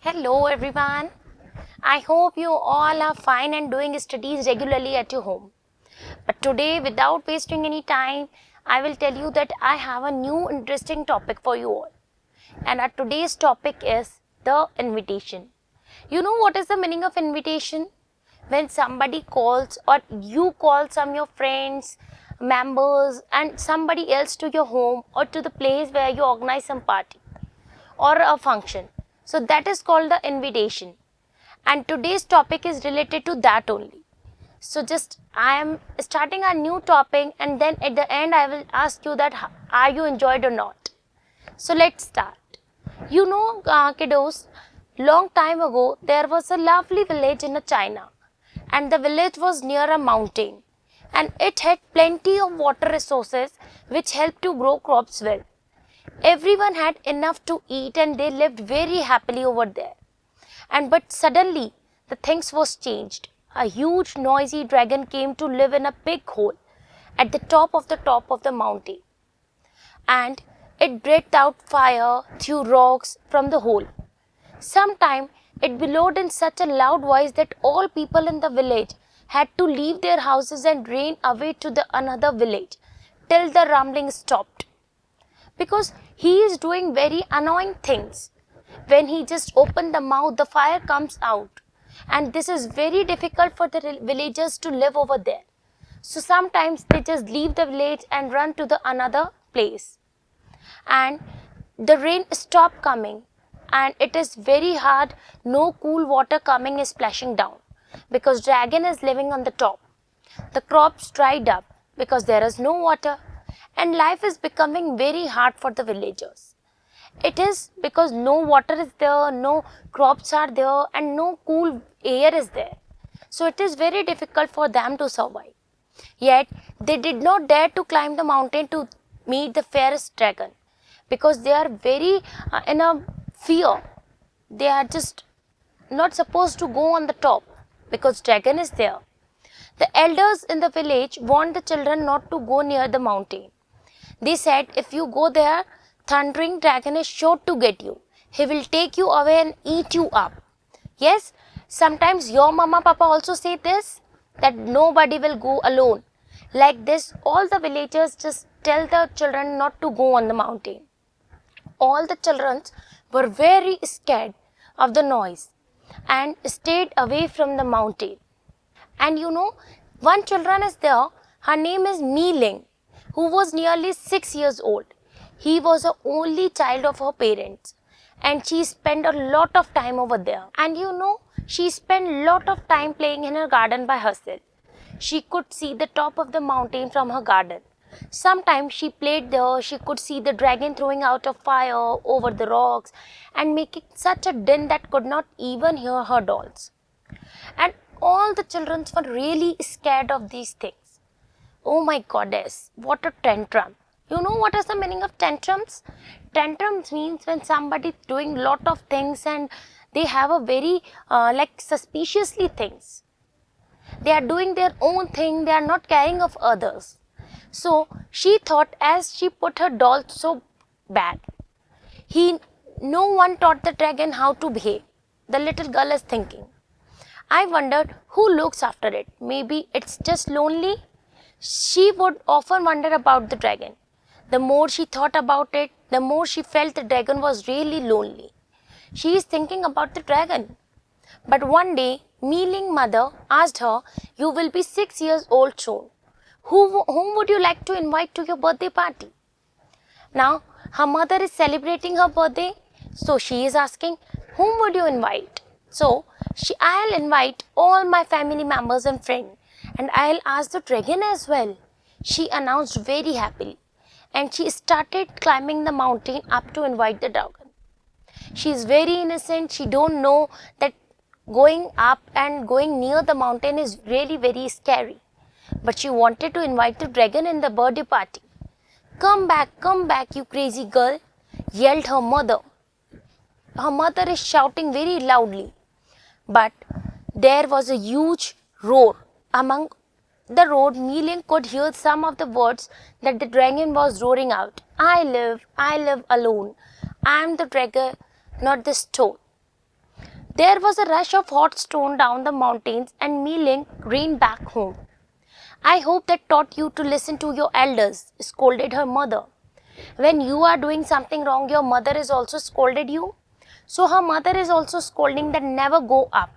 Hello everyone. I hope you all are fine and doing studies regularly at your home. But today, without wasting any time, I will tell you that I have a new interesting topic for you all. And our today's topic is the invitation. You know what is the meaning of invitation? When somebody calls or you call some your friends, members and somebody else to your home or to the place where you organize some party or a function. So that is called the invitation. And today's topic is related to that only. So just I am starting a new topic and then at the end I will ask you that are you enjoyed or not. So let's start. You know kiddos, long time ago there was a lovely village in China and the village was near a mountain and it had plenty of water resources which helped to grow crops well. Everyone had enough to eat and they lived very happily over there. And but suddenly the things was changed. A huge noisy dragon came to live in a big hole at the top of the mountain. And it breathed out fire through rocks from the hole. Sometime it bellowed in such a loud voice that all people in the village had to leave their houses and ran away to the another village till the rumbling stopped. Because he is doing very annoying things. When he just opened the mouth, the fire comes out. And this is very difficult for the villagers to live over there. So sometimes they just leave the village and run to the another place. And the rain stopped coming. And it is very hard, no cool water coming is splashing down. Because dragon is living on the top. The crops dried up because there is no water. And life is becoming very hard for the villagers. It is because no water is there, no crops are there and no cool air is there. So it is very difficult for them to survive. Yet they did not dare to climb the mountain to meet the fierce dragon because they are very in a fear. They are just not supposed to go on the top because dragon is there. The elders in the village warned the children not to go near the mountain. They said, if you go there, thundering dragon is sure to get you. He will take you away and eat you up. Yes, sometimes your mama papa also say this, that nobody will go alone. Like this, all the villagers just tell the children not to go on the mountain. All the children were very scared of the noise and stayed away from the mountain. And you know, one children is there, her name is Mi Ling, who was nearly 6 years old. He was the only child of her parents and she spent a lot of time over there. And you know, she spent a lot of time playing in her garden by herself. She could see the top of the mountain from her garden. Sometimes she played there, she could see the dragon throwing out a fire over the rocks and making such a din that could not even hear her dolls. And all the children were really scared of these things. Oh my goddess, what a tantrum. You know what is the meaning of tantrums? Tantrums means when somebody is doing lot of things and they have a very like suspiciously things. They are doing their own thing, they are not caring of others. So she thought as she put her doll so bad, no one taught the dragon how to behave. The little girl is thinking. I wondered who looks after it. Maybe it's just lonely. She would often wonder about the dragon. The more she thought about it, the more she felt the dragon was really lonely. She is thinking about the dragon. But one day, Mi Ling mother asked her, you will be 6 years old soon. Whom would you like to invite to your birthday party? Now, her mother is celebrating her birthday. So she is asking, whom would you invite? So, I'll invite all my family members and friends. And I'll ask the dragon as well. She announced very happily. And she started climbing the mountain up to invite the dragon. She is very innocent. She don't know that going up and going near the mountain is really very scary. But she wanted to invite the dragon in the birthday party. Come back, you crazy girl, yelled her mother. Her mother is shouting very loudly. But there was a huge roar. Among the road, Mi Ling could hear some of the words that the dragon was roaring out. I live alone. I am the dragon, not the stone. There was a rush of hot stone down the mountains and Mealing ran back home. I hope that taught you to listen to your elders, scolded her mother. When you are doing something wrong, your mother is also scolded you. So her mother is also scolding that never go up.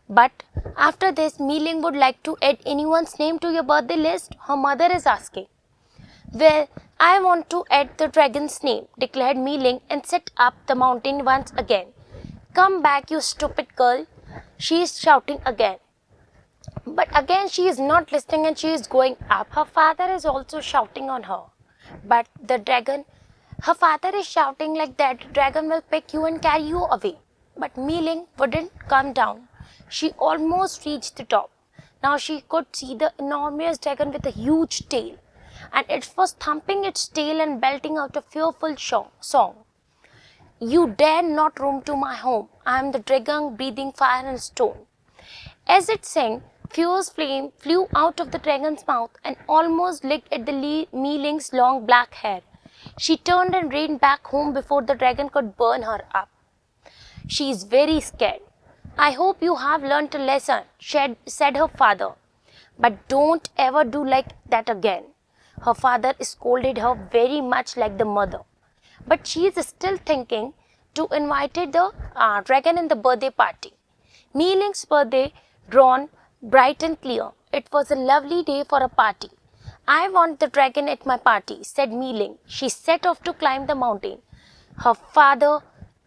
But after this, Mealing would like to add anyone's name to your birthday list, her mother is asking. Well, I want to add the dragon's name, declared Mealing and set up the mountain once again. Come back, you stupid girl, she is shouting again. But again she is not listening and she is going up. Her father is also shouting on her. But the dragon, her father is shouting like that, the dragon will pick you and carry you away. But Mealing wouldn't come down. She almost reached the top. Now she could see the enormous dragon with a huge tail. And it was thumping its tail and belting out a fearful song. You dare not roam to my home. I am the dragon breathing fire and stone. As it sang, fierce flame flew out of the dragon's mouth and almost licked at the Mealing's long black hair. She turned and ran back home before the dragon could burn her up. She is very scared. I hope you have learnt a lesson, said her father. But don't ever do like that again. Her father scolded her very much like the mother. But she is still thinking to invite the dragon in the birthday party. Mealing's birthday dawned bright and clear. It was a lovely day for a party. I want the dragon at my party, said Mealing. She set off to climb the mountain. Her father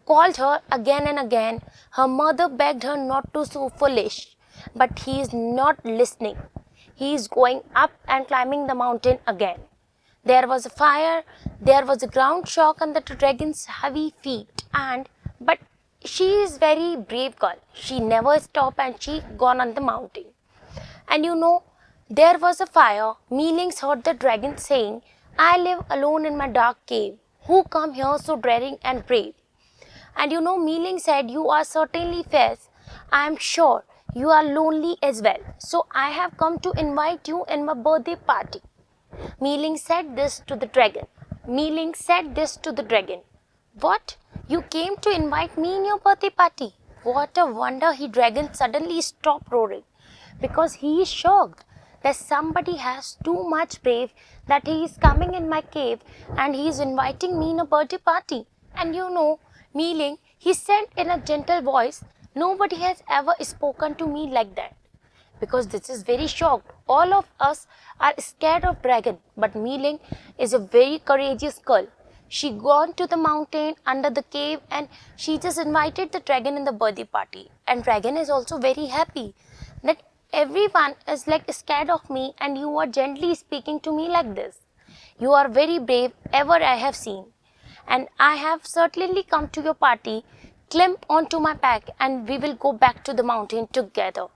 called her again and again. Her mother begged her not to so foolish. But he is not listening. He is going up and climbing the mountain again. There was a fire, there was a ground shock under the dragon's heavy feet, but she is very brave girl. She never stopped and she gone on the mountain. And there was a fire. Mealings heard the dragon saying, I live alone in my dark cave. Who come here so daring and brave? And Mealing said, you are certainly fierce. I am sure you are lonely as well. So I have come to invite you in my birthday party. Mealing said this to the dragon. What? You came to invite me in your birthday party? What a wonder! Dragon suddenly stopped roaring because he is shocked that somebody has too much brave that he is coming in my cave and he is inviting me in a birthday party. And Mealing, he said in a gentle voice, nobody has ever spoken to me like that. Because this is very shocked. All of us are scared of dragon, but Mealing is a very courageous girl. She gone to the mountain under the cave and she just invited the dragon in the birthday party. And dragon is also very happy that everyone is like scared of me and you are gently speaking to me like this. You are very brave ever I have seen. And I have certainly come to your party. Climb onto my back and we will go back to the mountain together.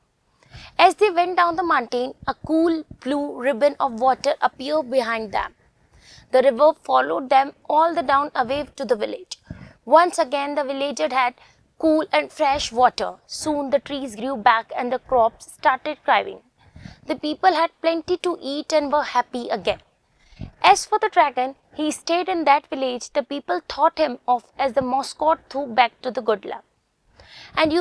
As they went down the mountain, a cool blue ribbon of water appeared behind them. The river followed them all the down away to the village. Once again, the villager had cool and fresh water. Soon the trees grew back and the crops started thriving. The people had plenty to eat and were happy again. As for the dragon, he stayed in that village. The people thought him of as the mascot threw back to the good luck. And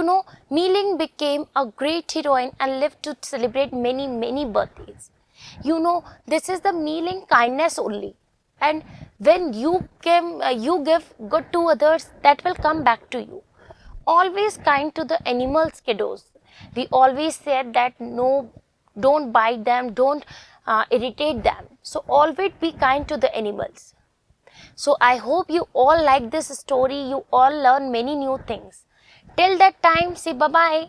Mealing became a great heroine and lived to celebrate many, many birthdays. This is the Mealing kindness only. And when you give good to others, that will come back to you. Always kind to the animals, kiddos. We always said that no, don't bite them, don't irritate them. So always be kind to the animals. So I hope you all like this story. You all learn many new things. Till that time, say bye-bye.